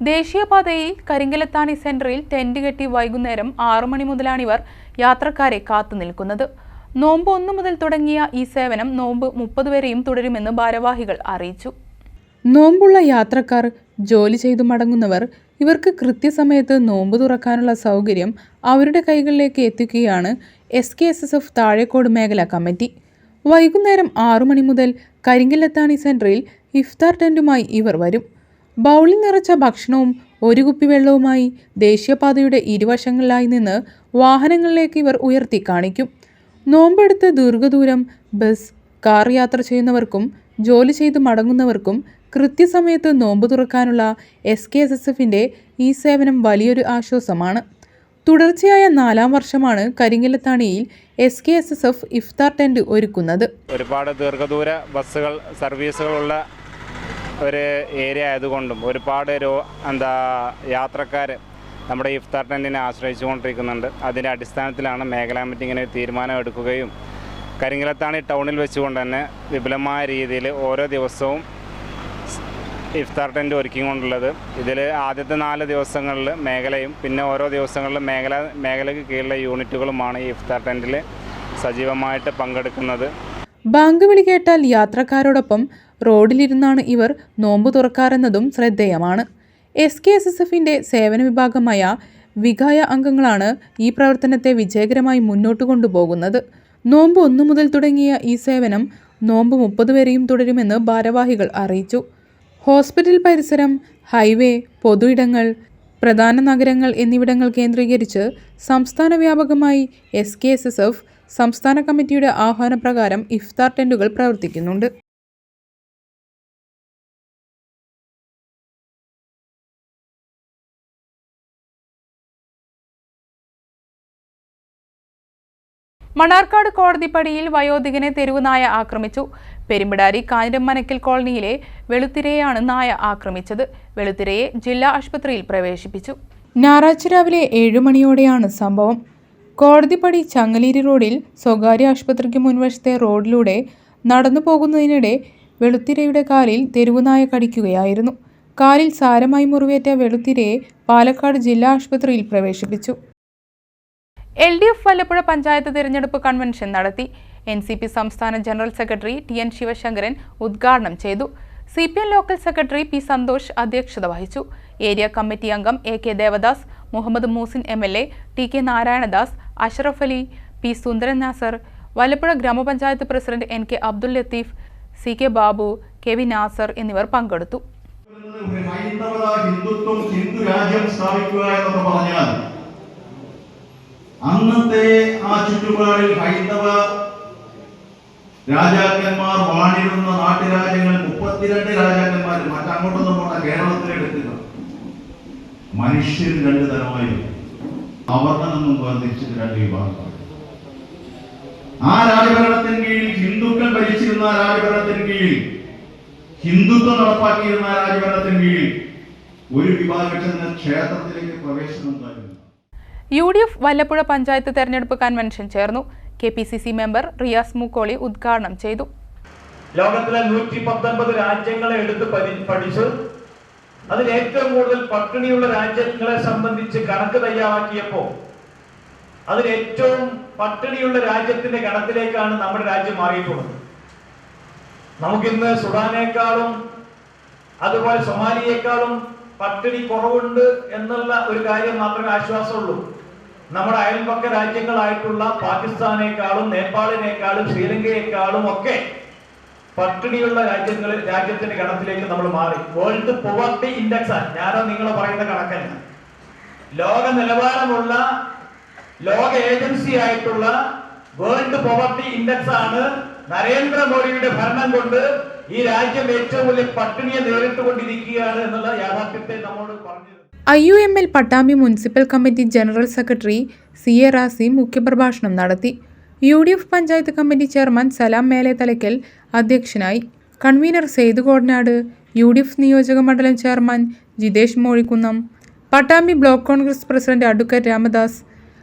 ദേശീയപാതയിൽ കരിങ്കലത്താണി സെന്ററിൽ ടെന്റ് കെട്ടി വൈകുന്നേരം 6 മണി മുതലാണിവർ യാത്രക്കാരെ കാത്തുനിൽക്കുന്നത്. നോമ്പ് 1 മുതൽ തുടങ്ങിയ ഈ സേവനം നോമ്പ് 30 വരെയും തുടരുമെന്ന് ഭാരവാഹികൾ അറിയിച്ചു. നോമ്പുള്ള യാത്രക്കാർ, ജോലി ചെയ്തു മടങ്ങുന്നവർ, ഇവർക്ക് കൃത്യസമയത്ത് നോമ്പ് തുറക്കാനുള്ള സൗകര്യം അവരുടെ കൈകളിലേക്ക് എത്തിക്കുകയാണ് SKSSF താഴേക്കോട് മേഖലാ കമ്മിറ്റി. വൈകുന്നേരം 6 മണി മുതൽ കരിങ്കലത്താണി സെന്ററിൽ ഇഫ്താർ ടെന്റുമായി ഇവർ വരും. ബൗളിൽ നിറച്ച ഭക്ഷണവും 1 കുപ്പി വെള്ളവുമായി ദേശീയപാതയുടെ ഇരുവശങ്ങളിലായി നിന്ന് വാഹനങ്ങളിലേക്ക് ഇവർ ഉയർത്തി കാണിക്കും. നോമ്പെടുത്ത് ദീർഘദൂരം ബസ്, കാർ യാത്ര ചെയ്യുന്നവർക്കും ജോലി ചെയ്ത് മടങ്ങുന്നവർക്കും കൃത്യസമയത്ത് നോമ്പ് തുറക്കാനുള്ള SKSSFന്റെ ഈ സേവനം വലിയൊരു ആശ്വാസമാണ്. തുടർച്ചയായ 4ാം വർഷമാണ് കരിങ്കലത്താണിയിൽ SKSSF ഇഫ്താർ ടെന്റ് ഒരുക്കുന്നത്. ഒരുപാട് ദീർഘദൂര ബസ്സുകൾ സർവീസുകളുള്ള ഒരു ഏരിയ ആയതുകൊണ്ടും ഒരുപാട് യാത്രക്കാർ നമ്മുടെ ഇഫ്താർ ടെന്റിനെ ആശ്രയിച്ചുകൊണ്ടിരിക്കുന്നുണ്ട്. അതിൻ്റെ അടിസ്ഥാനത്തിലാണ് മേഖലാ കമ്മിറ്റി ഇങ്ങനെ തീരുമാനം എടുക്കുകയും കരിങ്കലത്താണി ടൗണിൽ വെച്ചുകൊണ്ട് തന്നെ വിപുലമായ രീതിയിൽ ഓരോ ദിവസവും ഇഫ്താർ ടെൻറ്റ് ഒരുക്കിക്കൊണ്ടുള്ളത്. ഇതിൽ ആദ്യത്തെ 4 ദിവസങ്ങളിൽ മേഖലയും പിന്നെ ഓരോ ദിവസങ്ങളിലും മേഖലയ്ക്ക് കീഴിലുള്ള യൂണിറ്റുകളുമാണ് ഈ ഇഫ്താർ ടെൻറ്റിൽ സജീവമായിട്ട് പങ്കെടുക്കുന്നത്. ബാങ്ക് വിളി കേട്ടാൽ യാത്രക്കാരോടൊപ്പം റോഡിലിരുന്നാണ് ഇവർ നോമ്പ് തുറക്കാറെന്നതും ശ്രദ്ധേയമാണ്. SKSSFന്റെ സേവന വിഭാഗമായ വികായ അംഗങ്ങളാണ് ഈ പ്രവർത്തനത്തെ വിജയകരമായി മുന്നോട്ട് കൊണ്ടുപോകുന്നത്. നോമ്പ് 1 മുതൽ തുടങ്ങിയ ഈ സേവനം നോമ്പ് 30 വരെയും തുടരുമെന്ന് ഭാരവാഹികൾ അറിയിച്ചു. ഹോസ്പിറ്റൽ പരിസരം, ഹൈവേ, പൊതു ഇടങ്ങൾ, പ്രധാന നഗരങ്ങൾ എന്നിവിടങ്ങൾ കേന്ദ്രീകരിച്ച് സംസ്ഥാന വ്യാപകമായി SKSSF സംസ്ഥാന കമ്മിറ്റിയുടെ ആഹ്വാനപ്രകാരം ഇഫ്താർ ടെന്റുകൾ പ്രവർത്തിക്കുന്നുണ്ട്. മണ്ണാർക്കാട് കോടതിപ്പടിയിൽ വയോധികനെ തെരുവുനായ ആക്രമിച്ചു. പെരുമ്പിടാരി കാഞ്ഞിരമനക്കൽ കോളനിയിലെ വെളുത്തിരയെയാണ് നായ ആക്രമിച്ചത്. വെളുത്തിരയെ ജില്ലാ ആശുപത്രിയിൽ പ്രവേശിപ്പിച്ചു. ഞായറാഴ്ച രാവിലെ 7 മണിയോടെയാണ് സംഭവം. കോടതിപ്പടി ചങ്ങലേരി റോഡിൽ സ്വകാര്യ ആശുപത്രിക്ക് മുൻവശത്തെ റോഡിലൂടെ നടന്നു പോകുന്നതിനിടെ വെളുത്തിരയുടെ കാലിൽ തെരുവുനായ കടിക്കുകയായിരുന്നു. കാലിൽ സാരമായി മുറിവേറ്റ വെളുത്തിരയെ പാലക്കാട് ജില്ലാ ആശുപത്രിയിൽ പ്രവേശിപ്പിച്ചു. LDF വല്ലപ്പുഴ പഞ്ചായത്ത് തിരഞ്ഞെടുപ്പ് കൺവെൻഷൻ നടത്തി. NCP സംസ്ഥാന ജനറൽ സെക്രട്ടറി TN ശിവശങ്കരൻ ഉദ്ഘാടനം ചെയ്തു. CPM local secretary P Santhosh അധ്യക്ഷത വഹിച്ചു. ഏരിയ കമ്മിറ്റി അംഗം AK Devadas, Muhammad Moosin MLA, TK Narayanadas, Ashraf Ali, P Sundaran Nasar, Vallappuzha ഗ്രാമപഞ്ചായത്ത് president NK Abdul Latheef, CK Babu, KV Nasar എന്നിവർ പങ്കെടുത്തു. അന്നത്തെ ആ ചുറ്റുപാടിൽ ഹൈന്ദവ രാജാക്കന്മാർ വാണിരുന്ന നാട്ടുരാജ്യങ്ങൾ 32 രാജാക്കന്മാർ മറ്റങ്ങോട്ടൊന്നും പോണ കേരളത്തിലെടുക്കുക. മനുഷ്യർ 2 തരമായിരുന്നു. അവർണെന്നും വേർതിരിച്ചത് 2 വിഭാഗങ്ങൾ. ആ രാജഭരണത്തിന് കീഴിൽ ഹിന്ദുക്കൾ ഭരിച്ചിരുന്ന രാജഭരണത്തിന് കീഴിൽ, ഹിന്ദുത്വം നടപ്പാക്കിയിരുന്ന രാജഭരണത്തിന് കീഴിൽ ഒരു വിഭാഗത്തിന് ക്ഷേത്രത്തിലേക്ക് പ്രവേശനം ഉണ്ടായിരുന്നു. UDF വല്ലപ്പുഴ പഞ്ചായത്ത് തെരഞ്ഞെടുപ്പ് കൺവെൻഷൻ ചേർന്നു. KPCC മെമ്പർ റിയാസ് മൂക്കോളി ഉദ്ഘാടനം ചെയ്തു. ലോകത്തിലെ 119 രാജ്യങ്ങളെ എടുത്ത് പഠിച്ചു അതിൽ ഏറ്റവും കൂടുതൽ പട്ടിണിയുള്ള രാജ്യങ്ങളെ സംബന്ധിച്ച് കണക്ക് തയ്യാറാക്കിയപ്പോൾ അതിൽ ഏറ്റവും പട്ടിണിയുള്ള രാജ്യത്തിന്റെ ഗണത്തിലേക്കാണ് നമ്മുടെ രാജ്യം മാറിയിട്ടുള്ളത്. നമുക്കിന്ന് സുഡാനേക്കാളും അതുപോലെ സൊമാലിയേക്കാളും പട്ടിണി കുറവുണ്ട് എന്നുള്ള ഒരു കാര്യം മാത്രമേ ആശ്വാസമുള്ളൂ. നമ്മുടെ അയൽപക്ക രാജ്യങ്ങളായിട്ടുള്ള പാകിസ്ഥാനേക്കാളും നേപ്പാളിനേക്കാളും ശ്രീലങ്കയെക്കാളും ഒക്കെ പട്ടിണിയുള്ള രാജ്യത്തിന്റെ ഗണത്തിലേക്ക് നമ്മൾ മാറി. വേൾഡ് പോവർട്ടി ഇൻഡെക്സ് ആണ്. ഞാനോ നിങ്ങളോ പറയുന്ന കണക്കല്ല. ലോക നിലവാരമുള്ള ലോക ഏജൻസി ആയിട്ടുള്ള വേൾഡ് പോവർട്ടി ഇൻഡെക്സ് ആണ് നരേന്ദ്രമോദിയുടെ ഭരണം കൊണ്ട് ഈ രാജ്യം ഏറ്റവും വലിയ പട്ടിണിയെ നേരിട്ടുകൊണ്ടിരിക്കുകയാണ് എന്നുള്ള യാഥാർത്ഥ്യത്തെ നമ്മോട് പറഞ്ഞു. IUML Pattambi municipal committee general secretary CA Razi മുഖ്യപ്രഭാഷണം നടത്തി. UDF panchayat committee chairman Salam Melethalakkal അധ്യക്ഷനായി. കൺവീനർ സെയ്ദ് കോടനാട്, UDF നിയോജക മണ്ഡലം chairman Jithesh Mozhikkunnam, Pattambi block Congress president advocate Ramadas,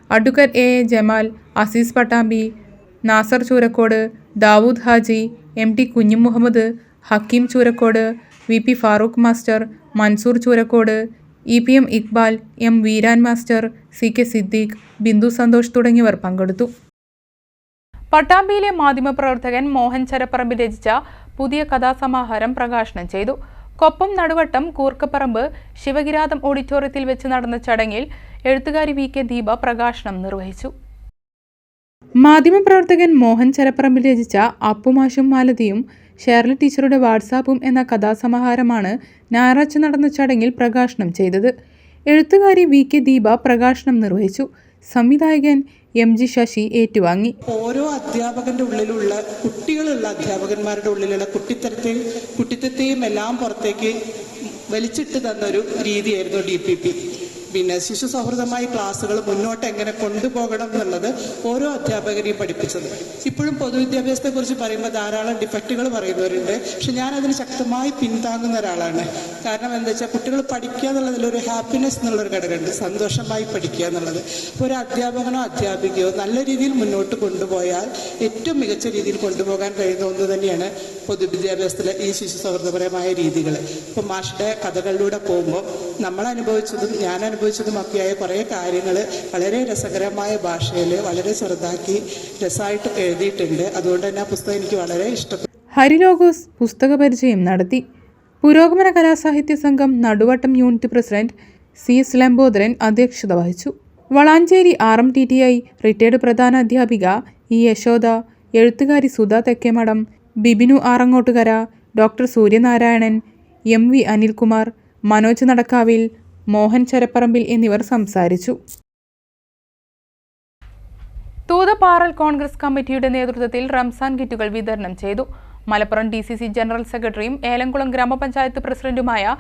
advocate AA Jamal, Azeez Pattambi, Nasar Choorakkode, Dawood Haji, MT Kunju Muhammad, Hakeem Choorakkode, VP Farooq master, Mansoor Choorakkode, EPM Iqbal, M Veeran master, CK Siddique, Bindu Santhosh തുടങ്ങിയവർ പങ്കെടുത്തു. പട്ടാമ്പിയിലെ മാധ്യമപ്രവർത്തകൻ മോഹൻ ചരപ്പറമ്പ് രചിച്ച പുതിയ കഥാസമാഹാരം പ്രകാശനം ചെയ്തു. കൊപ്പം നടുവട്ടം കൂർക്കപ്പറമ്പ് ശിവകിരാതം ഓഡിറ്റോറിയത്തിൽ വെച്ച് നടന്ന ചടങ്ങിൽ എഴുത്തുകാരി VK ദീപ പ്രകാശനം നിർവഹിച്ചു. മാധ്യമപ്രവർത്തകൻ മോഹൻ ചരപ്പറമ്പിൽ രചിച്ച അപ്പുമാഷും മാലതിയും ഷേർലി ടീച്ചറുടെ വാട്സാപ്പും എന്ന കഥാസമാഹാരമാണ് ഞായറാഴ്ച നടന്ന ചടങ്ങിൽ പ്രകാശനം ചെയ്തത്. എഴുത്തുകാരി VK ദീപ പ്രകാശനം നിർവഹിച്ചു. സംവിധായകൻ MG ശശി ഏറ്റുവാങ്ങി. ഓരോ അധ്യാപകന്റെ ഉള്ളിലുള്ള കുട്ടികളുള്ള അധ്യാപകന്മാരുടെ ഉള്ളിലുള്ള കുട്ടിത്തത്തെയും എല്ലാം പുറത്തേക്ക് വലിച്ചിട്ട് തന്നൊരു രീതിയായിരുന്നു DPP. പിന്നെ ശിശു സൗഹൃദമായ ക്ലാസ്സുകൾ മുന്നോട്ട് എങ്ങനെ കൊണ്ടുപോകണം എന്നുള്ളത് ഓരോ അധ്യാപകരെയും പഠിപ്പിച്ചത്. ഇപ്പോഴും പൊതുവിദ്യാഭ്യാസത്തെക്കുറിച്ച് പറയുമ്പോൾ ധാരാളം ഡിഫക്റ്റുകൾ പറയുന്നവരുണ്ട്. പക്ഷെ ഞാനതിന് ശക്തമായി പിന്താങ്ങുന്ന ഒരാളാണ്. കാരണം എന്താ വെച്ചാൽ കുട്ടികൾ പഠിക്കുക എന്നുള്ളതിലൊരു ഹാപ്പിനെസ് എന്നുള്ളൊരു ഘടകമുണ്ട്, സന്തോഷമായി പഠിക്കുക എന്നുള്ളത്. ഒരു അധ്യാപകനോ അധ്യാപികയോ നല്ല രീതിയിൽ മുന്നോട്ട് കൊണ്ടുപോയാൽ ഏറ്റവും മികച്ച രീതിയിൽ കൊണ്ടുപോകാൻ കഴിയുന്ന ഒന്ന് തന്നെയാണ് പൊതുവിദ്യാഭ്യാസത്തിലെ ഈ ശിശു സൗഹൃദപരമായ രീതികൾ. ഇപ്പോൾ മാഷിൻ്റെ കഥകളിലൂടെ പോകുമ്പോൾ നമ്മൾ അനുഭവിച്ചതും ഞാൻ അനുഭവിച്ചതുമൊക്കെയായ കുറേ കാര്യങ്ങൾ വളരെ രസകരമായ ഭാഷയിൽ വളരെ ചെറുതാക്കി രസമായിട്ട് എഴുതിയിട്ടുണ്ട്. അതുകൊണ്ട് തന്നെ ആ പുസ്തകം എനിക്ക് വളരെ ഇഷ്ടപ്പെട്ടു. ഹരിലോഗോസ് പുസ്തക പരിചയം നടത്തി. പുരോഗമന കലാസാഹിത്യ സംഘം Naduvattam unit president CS Lambodaran അധ്യക്ഷത വഹിച്ചു. വളാഞ്ചേരി RMTTI റിട്ടയർഡ് പ്രധാന അധ്യാപിക E യശോദ, എഴുത്തുകാരി സുധ തെക്കേമഠം, ബിബിനു ആറങ്ങോട്ടുകര, ഡോക്ടർ സൂര്യനാരായണൻ, MV അനിൽകുമാർ, മനോജ് നടക്കാവിൽ, മോഹൻ ചരപ്പറമ്പിൽ എന്നിവർ സംസാരിച്ചു. തൂതപ്പാറൽ കോൺഗ്രസ് കമ്മിറ്റിയുടെ നേതൃത്വത്തിൽ റംസാൻ കിറ്റുകൾ വിതരണം ചെയ്തു. മലപ്പുറം DCC ജനറൽ സെക്രട്ടറിയും ഏലംകുളം ഗ്രാമപഞ്ചായത്ത് പ്രസിഡന്റുമായ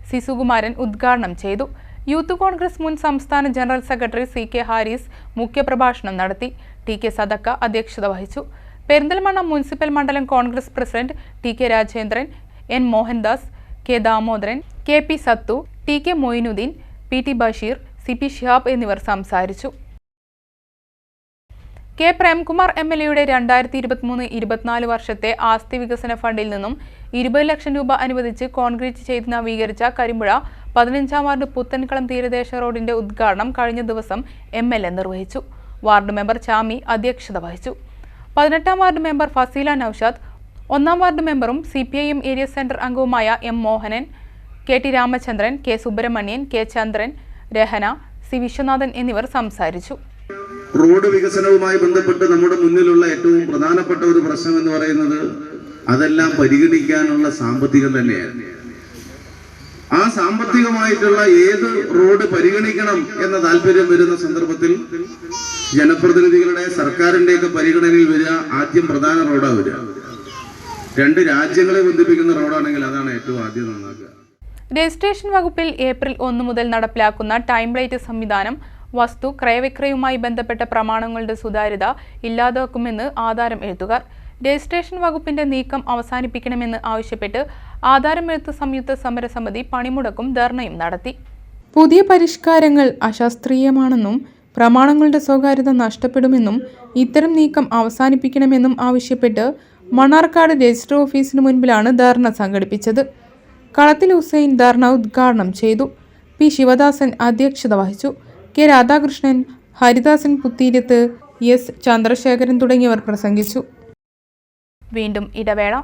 C സുകുമാരൻ ഉദ്ഘാടനം ചെയ്തു. യൂത്ത് കോൺഗ്രസ് മുൻ സംസ്ഥാന ജനറൽ സെക്രട്ടറി CK ഹാരിസ് മുഖ്യപ്രഭാഷണം നടത്തി. TK സദക്ക അധ്യക്ഷത വഹിച്ചു. പെരിന്തൽമണ്ണ മുനിസിപ്പൽ മണ്ഡലം Congress president TK Rajendran, N Mohandas, K Damodaran, KP സത്തു, TK Moinuddin, PT Basheer, CP Shihab എന്നിവർ സംസാരിച്ചു. K പ്രേംകുമാർ MLAയുടെ 2023-24 വർഷത്തെ ആസ്തി വികസന ഫണ്ടിൽ നിന്നും 20 ലക്ഷം രൂപ അനുവദിച്ച് കോൺക്രീറ്റ് ചെയ്ത് നവീകരിച്ച കരിമ്പുഴ 15-ാം വാർഡ് പുത്തൻകളം തീരദേശ റോഡിന്റെ ഉദ്ഘാടനം കഴിഞ്ഞ ദിവസം MLA നിർവഹിച്ചു. വാർഡ് മെമ്പർ ചാമി അധ്യക്ഷത വഹിച്ചു. 18-ാം വാർഡ് മെമ്പർ ഫസീല നൌഷാദ്, 1-ാം വാർഡ് മെമ്പറും CPIM ഏരിയ സെന്റർ അംഗവുമായ M Mohanan, KT Ramachandran, K Subramanian, K Chandran, Rahana, C Viswanathan എന്നിവർ സംസാരിച്ചു. റോഡ് വികസനവുമായി ബന്ധപ്പെട്ട് നമ്മുടെ മുന്നിലുള്ള ഏറ്റവും പ്രധാനപ്പെട്ട ഒരു പ്രശ്നം എന്ന് പറയുന്നത് അതെല്ലാം പരിഗണിക്കാനുള്ള സാമ്പത്തികം തന്നെയാണ്. ആ സാമ്പത്തികമായിട്ടുള്ള ഏത് റോഡ് പരിഗണിക്കണം എന്ന താല്പര്യം വരുന്ന സന്ദർഭത്തിൽ ജനപ്രതിനിധികളുടെ സർക്കാരിന്റെയൊക്കെ പരിഗണനയിൽ വരിക ആദ്യം പ്രധാന റോഡാണ് വരിക. 2 രാജ്യങ്ങളെ ബന്ധിപ്പിക്കുന്ന റോഡാണെങ്കിൽ അതാണ് ഏറ്റവും ആദ്യം നന്നാക്കുക. രജിസ്ട്രേഷൻ വകുപ്പിൽ ഏപ്രിൽ 1 മുതൽ നടപ്പിലാക്കുന്ന ടൈം ലൈറ്റ് സംവിധാനം വസ്തു ക്രയവിക്രയവുമായി ബന്ധപ്പെട്ട പ്രമാണങ്ങളുടെ സുതാര്യത ഇല്ലാതാക്കുമെന്ന് ആധാരം എഴുത്തുകാർ. രജിസ്ട്രേഷൻ വകുപ്പിന്റെ നീക്കം അവസാനിപ്പിക്കണമെന്ന് ആവശ്യപ്പെട്ട് ആധാരം എഴുത്ത് സംയുക്ത സമരസമിതി പണിമുടക്കും ധർണയും നടത്തി. പുതിയ പരിഷ്കാരങ്ങൾ അശാസ്ത്രീയമാണെന്നും പ്രമാണങ്ങളുടെ സ്വകാര്യത നഷ്ടപ്പെടുമെന്നും ഇത്തരം നീക്കം അവസാനിപ്പിക്കണമെന്നും ആവശ്യപ്പെട്ട് മണ്ണാർക്കാട് രജിസ്റ്റർ ഓഫീസിന് മുൻപിലാണ് ധർണ സംഘടിപ്പിച്ചത്. കളത്തിൽ ഹുസൈൻ ധർണ ഉദ്ഘാടനം ചെയ്തു. P ശിവദാസൻ അധ്യക്ഷത വഹിച്ചു. K രാധാകൃഷ്ണൻ, ഹരിദാസൻ പുത്തീരത്ത്, S ചന്ദ്രശേഖരൻ തുടങ്ങിയവർ പ്രസംഗിച്ചു. വീണ്ടും ഇടവേള.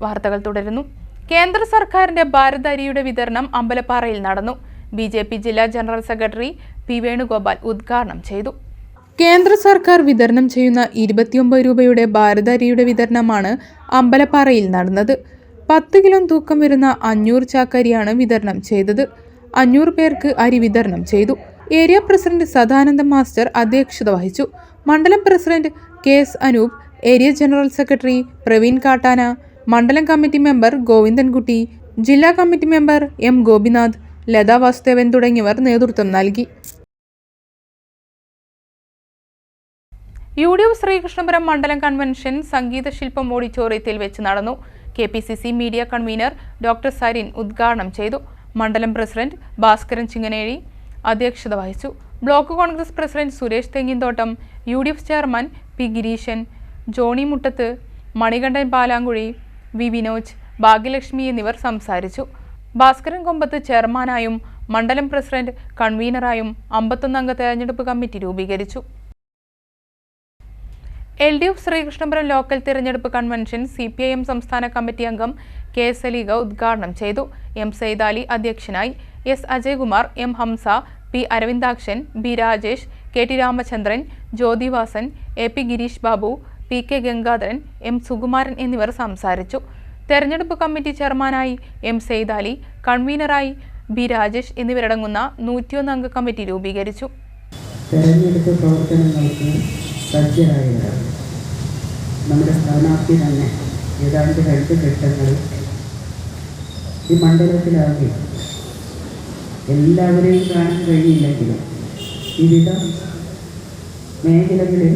വാർത്തകൾ തുടരുന്നു. കേന്ദ്ര സർക്കാരിന്റെ ഭാരത് അരിയുടെ വിതരണം അമ്പലപ്പാറയിൽ നടന്നു. BJP ജില്ലാ ജനറൽ സെക്രട്ടറി P വേണുഗോപാൽ ഉദ്ഘാടനം ചെയ്തു. കേന്ദ്ര സർക്കാർ വിതരണം ചെയ്യുന്ന 29 രൂപയുടെ ഭാരത് അരിയുടെ വിതരണമാണ് അമ്പലപ്പാറയിൽ നടന്നത്. 10 കിലോ തൂക്കം വരുന്ന 500 ചാക്കരിയാണ് വിതരണം ചെയ്തത്. 500 പേർക്ക് അരി വിതരണം ചെയ്തു. ഏരിയ പ്രസിഡന്റ് സദാനന്ദ മാസ്റ്റർ അധ്യക്ഷത വഹിച്ചു. മണ്ഡലം president KS Anoop, area general secretary Praveen Kattana, മണ്ഡലം കമ്മിറ്റി മെമ്പർ ഗോവിന്ദൻകുട്ടി, ജില്ലാ committee member M Gopinath, Latha Vasudevan തുടങ്ങിയവർ നേതൃത്വം നൽകി. UDF ശ്രീകൃഷ്ണപുരം മണ്ഡലം കൺവെൻഷൻ സംഗീത ശില്പം ഓഡിറ്റോറിയത്തിൽ വെച്ച് നടന്നു. KPCC media convener doctor Sarin ഉദ്ഘാടനം ചെയ്തു. മണ്ഡലം പ്രസിഡന്റ് ഭാസ്കരൻ ചിങ്ങനേഴി അധ്യക്ഷത വഹിച്ചു. Block Congress president Suresh Thenginthottam, UDF chairman P Gireeshan, Johny Muttath, Manikandan Palankuzhi, V Vinoj, Bhagyalakshmi എന്നിവർ സംസാരിച്ചു. ഭാസ്കരൻ കൊമ്പത്ത് ചെയർമാനായും മണ്ഡലം പ്രസിഡന്റ് കൺവീനറായും 51 അംഗ തെരഞ്ഞെടുപ്പ് കമ്മിറ്റി രൂപീകരിച്ചു. LDF ശ്രീകൃഷ്ണപുരം ലോക്കൽ തിരഞ്ഞെടുപ്പ് കൺവെൻഷൻ CPIM സംസ്ഥാന കമ്മിറ്റി അംഗം KS അലീഗ ഉദ്ഘാടനം ചെയ്തു. M സൈദാലി അധ്യക്ഷനായി. S Ajaykumar, M Hamza, P Aravindakshan, B Rajesh, KT Ramachandran, Jyothivasan, AP Girish Babu, PK Gangadharan, M Sukumaran എന്നിവർ സംസാരിച്ചു. തെരഞ്ഞെടുപ്പ് കമ്മിറ്റി ചെയർമാനായി M സൈദാലി, കൺവീനറായി B രാജേഷ് എന്നിവരടങ്ങുന്ന 101 അംഗ കമ്മിറ്റി രൂപീകരിച്ചു. തെരഞ്ഞെടുപ്പ് പ്രവർത്തനങ്ങൾക്ക് സജ്ജരായവരാണ്. നമ്മുടെ സ്ഥാനാർത്ഥി തന്നെ ഏതാണ്ട് 2 ഘട്ടങ്ങളിൽ ഈ മണ്ഡലത്തിലാകെ എല്ലാവരെയും കാണാൻ കഴിയില്ലെങ്കിലും വിവിധ മേഖലകളിൽ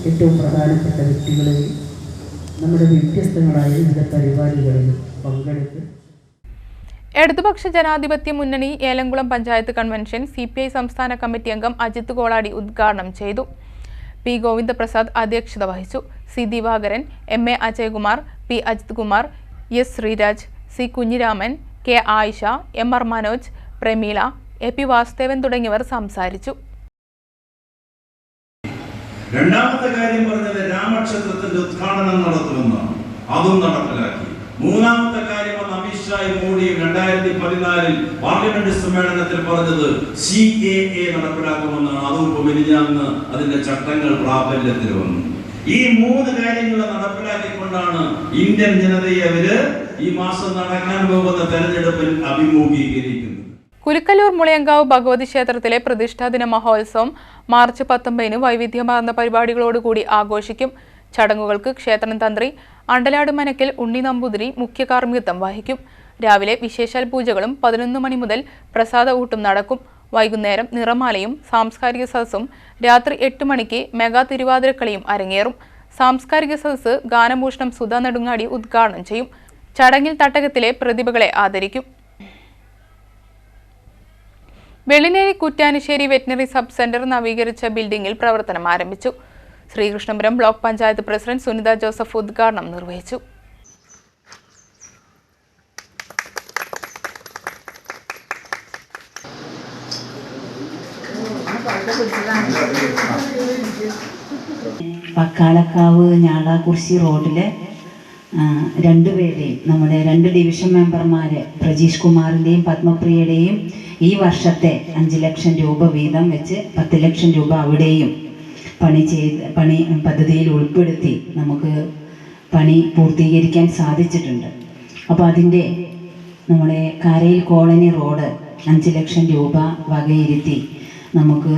ഏറ്റവും പ്രധാനപ്പെട്ട വ്യക്തികളെയും നമ്മുടെ വ്യത്യസ്തങ്ങളായ വിവിധ പരിപാടികളിൽ പങ്കെടുത്ത് ഇടതുപക്ഷ ജനാധിപത്യ മുന്നണി ഏലംകുളം പഞ്ചായത്ത് കൺവെൻഷൻ CPI സംസ്ഥാന കമ്മിറ്റി അംഗം അജിത് കോളാടി ഉദ്ഘാടനം ചെയ്തു. P ഗോവിന്ദപ്രസാദ് അധ്യക്ഷത വഹിച്ചു. C Divakaran, MA Ajaykumar, P Ajith Kumar, S Sreeraj, C Kunhiraman, K Ayisha, MR Manoj, Prameela, AP Vasudevan തുടങ്ങിയവർ സംസാരിച്ചു. രണ്ടാമത്തെ കാര്യം പറഞ്ഞത് രാമക്ഷേത്രത്തിന്റെ ഉദ്ഘാടനം നടത്തുമെന്നാണ്. അതും നടപ്പിലാക്കി. മൂന്നാമത്തെ കാര്യം അമിത്ഷായും മോഡിയും 2014 പാർലമെന്റ് സമ്മേളനത്തിൽ പറഞ്ഞത് CAA നടപ്പിലാക്കുമെന്നാണ്. അതും ഇപ്പൊ മെലിഞ്ഞാന്ന് അതിന്റെ ചട്ടങ്ങൾ പ്രാബല്യത്തിൽ വന്നു. ഈ 3 കാര്യങ്ങൾ നടപ്പിലാക്കിക്കൊണ്ടാണ് ഇന്ത്യൻ ജനതയെ അവര് ഈ മാസം നടക്കാൻ പോകുന്ന തെരഞ്ഞെടുപ്പിൽ അഭിമുഖീകരിക്കുന്നത്. കുലുക്കല്ലൂർ മുളയങ്കാവ് ഭഗവതി ക്ഷേത്രത്തിലെ പ്രതിഷ്ഠാദിന മഹോത്സവം മാർച്ച് 19 വൈവിധ്യമാർന്ന പരിപാടികളോടുകൂടി ആഘോഷിക്കും. ചടങ്ങുകൾക്ക് ക്ഷേത്രം തന്ത്രി അണ്ടലാട് മനക്കൽ ഉണ്ണി നമ്പൂതിരി മുഖ്യ കാർമ്മികത്വം വഹിക്കും. രാവിലെ വിശേഷാൽ പൂജകളും 11 മണി മുതൽ പ്രസാദ ഊട്ടും നടക്കും. വൈകുന്നേരം നിറമാലയും സാംസ്കാരിക സദസ്സും രാത്രി 8 മണിക്ക് മെഗാ തിരുവാതിരക്കളിയും അരങ്ങേറും. സാംസ്കാരിക സദസ്സ് ഗാനഭൂഷണം സുധാ നെടുങ്ങാടി ഉദ്ഘാടനം ചെയ്യും. ചടങ്ങിൽ തട്ടകത്തിലെ പ്രതിഭകളെ ആദരിക്കും. Vellinezhi Kuttanissery veterinary sub centre നവീകരിച്ച ബിൽഡിംഗിൽ പ്രവർത്തനം ആരംഭിച്ചു. ശ്രീകൃഷ്ണപുരം ബ്ലോക്ക് പഞ്ചായത്ത് പ്രസിഡന്റ് സുനിത ജോസഫ് ഉദ്ഘാടനം നിർവഹിച്ചു. പക്കാളക്കാവ് ഞാളാകുറിശി റോഡിലെ 2 പേരെയും നമ്മുടെ 2 ഡിവിഷൻ മെമ്പർമാരെ പ്രജീഷ് കുമാറിൻ്റെയും പത്മപ്രിയയുടെയും ഈ വർഷത്തെ 5 ലക്ഷം രൂപ വീതം വെച്ച് 10 ലക്ഷം രൂപ അവിടെയും പണി പദ്ധതിയിൽ ഉൾപ്പെടുത്തി നമുക്ക് പണി പൂർത്തീകരിക്കാൻ സാധിച്ചിട്ടുണ്ട്. അപ്പോൾ അതിൻ്റെ നമ്മുടെ കാരയിൽ കോളനി റോഡ് 5 ലക്ഷം രൂപ വകയിരുത്തി നമുക്ക്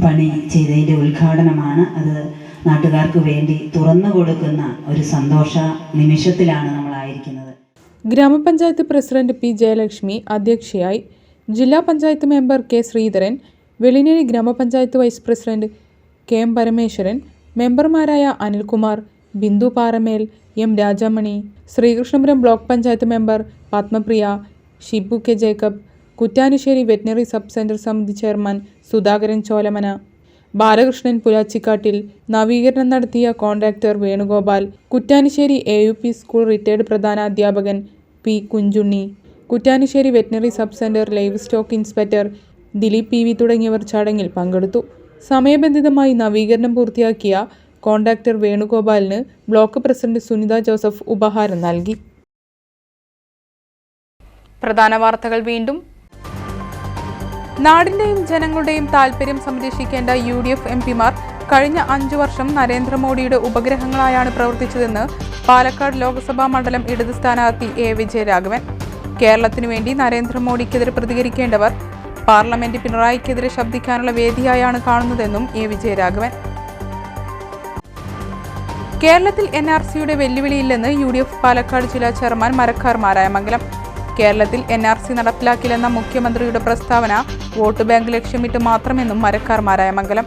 പണി ചെയ്തതിൻ്റെ ഉദ്ഘാടനമാണ്. അത് നാട്ടുകാർക്ക് വേണ്ടി തുറന്നു കൊടുക്കുന്ന ഒരു സന്തോഷ നിമിഷത്തിലാണ് നമ്മളായിരിക്കുന്നത്. ഗ്രാമപഞ്ചായത്ത് പ്രസിഡന്റ് P ജയലക്ഷ്മി അധ്യക്ഷയായി. ജില്ലാ പഞ്ചായത്ത് മെമ്പർ K ശ്രീധരൻ, വെള്ളിനേഴി ഗ്രാമപഞ്ചായത്ത് വൈസ് പ്രസിഡന്റ് KM പരമേശ്വരൻ, മെമ്പർമാരായ Anilkumar, Bindu Paramel, M Rajamani, Sreekrishnapuram block panchayat member Padmapriya, Shibu K Jacob, Kuttanissery veterinary sub centre സമിതി ചെയർമാൻ സുധാകരൻ ചോലമന, ബാലകൃഷ്ണൻ പുലാച്ചിക്കാട്ടിൽ, നവീകരണം നടത്തിയ contractor Venugopal, Kuttanissery AUP school retired പ്രധാനാധ്യാപകൻ P Kunjunni, Kuttanissery veterinary sub centre live stock inspector Dileep PV തുടങ്ങിയവർ ചടങ്ങിൽ പങ്കെടുത്തു. സമയബന്ധിതമായി നവീകരണം പൂർത്തിയാക്കിയ കോൺട്രാക്ടർ വേണുഗോപാലിന് ബ്ലോക്ക് പ്രസിഡന്റ് സുനിത ജോസഫ് ഉപഹാരം നൽകി. പ്രധാന വാർത്തകൾ വീണ്ടും. നാടിന്റെയും ജനങ്ങളുടെയും താൽപര്യം സംരക്ഷിക്കേണ്ട UDF MPമാർ കഴിഞ്ഞ 5 വർഷം നരേന്ദ്രമോദിയുടെ ഉപഗ്രഹങ്ങളായാണ് പ്രവർത്തിച്ചതെന്ന് പാലക്കാട് ലോക്സഭാ മണ്ഡലം ഇടത് സ്ഥാനാർത്ഥി A വിജയരാഘവൻ. കേരളത്തിനു വേണ്ടി നരേന്ദ്രമോദിക്കെതിരെ പ്രതികരിക്കേണ്ടവർ പാർലമെന്റ് പിണറായിക്കെതിരെ ശബ്ദിക്കാനുള്ള വേദിയായാണ് കാണുന്നതെന്നും എ വിജയരാഘവൻ. കേരളത്തിൽ NRCയുടെ വെല്ലുവിളിയില്ലെന്ന് UDF പാലക്കാട് ജില്ലാ ചെയർമാൻ മരക്കാർ മാരായമംഗലം. കേരളത്തിൽ NRC നടപ്പിലാക്കില്ലെന്ന മുഖ്യമന്ത്രിയുടെ പ്രസ്താവന വോട്ട് ബാങ്ക് ലക്ഷ്യമിട്ട് മാത്രമെന്നും മരക്കാർ മാരായമംഗലം.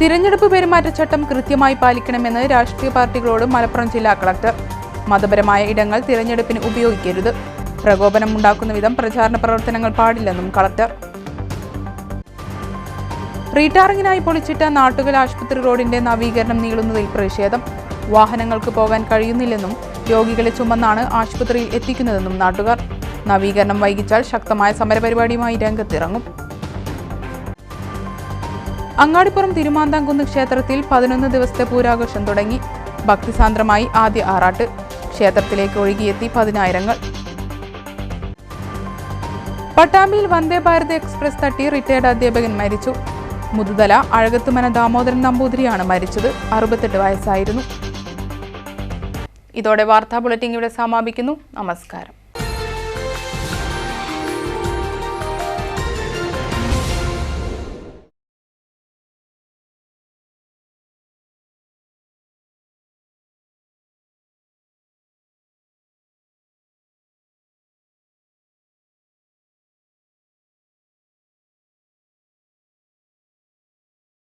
തിരഞ്ഞെടുപ്പ് പെരുമാറ്റച്ചട്ടം കൃത്യമായി പാലിക്കണമെന്ന് രാഷ്ട്രീയ പാർട്ടികളോട് മലപ്പുറം ജില്ലാ കളക്ടർ. മതപരമായ ഇടങ്ങൾ തിരഞ്ഞെടുപ്പിന് ഉപയോഗിക്കരുത്. പ്രകോപനം ഉണ്ടാക്കുന്ന വിധം പ്രചാരണ പ്രവർത്തനങ്ങൾ പാടില്ലെന്നും കളക്ടർ. റീടാറിംഗിനായി പൊളിച്ചിട്ട നാട്ടുകൽ ആശുപത്രി റോഡിന്റെ നവീകരണം നീളുന്നതിൽ പ്രതിഷേധം. വാഹനങ്ങൾക്ക് പോകാൻ കഴിയുന്നില്ലെന്നും രോഗികളെ ചുമന്നാണ് ആശുപത്രിയിൽ എത്തിക്കുന്നതെന്നും നാട്ടുകാർ. നവീകരണം വൈകിച്ചാൽ ശക്തമായ സമരപരിപാടിയുമായി രംഗത്തിറങ്ങും. അങ്ങാടിപ്പുറം തിരുമാന്താംകുന്ന് ക്ഷേത്രത്തിൽ 11 ദിവസത്തെ പൂരാഘോഷം തുടങ്ങി. ഭക്തിസാന്ദ്രമായി ആദ്യ ആറാട്ട്. ക്ഷേത്രത്തിലേക്ക് ഒഴുകിയെത്തി 10,000ങ്ങൾ. പട്ടാമ്പിയിൽ വന്ദേ ഭാരത് എക്സ്പ്രസ് തട്ടി റിട്ടയർഡ് അധ്യാപകൻ മരിച്ചു. മുതുതല അഴകത്തുമന ദാമോദരൻ നമ്പൂതിരിയാണ് മരിച്ചത്. 68 വയസ്സായിരുന്നു. ഇതോടെ വാർത്താ ബുള്ളറ്റിൻ ഇവിടെ സമാപിക്കുന്നു. നമസ്കാരം.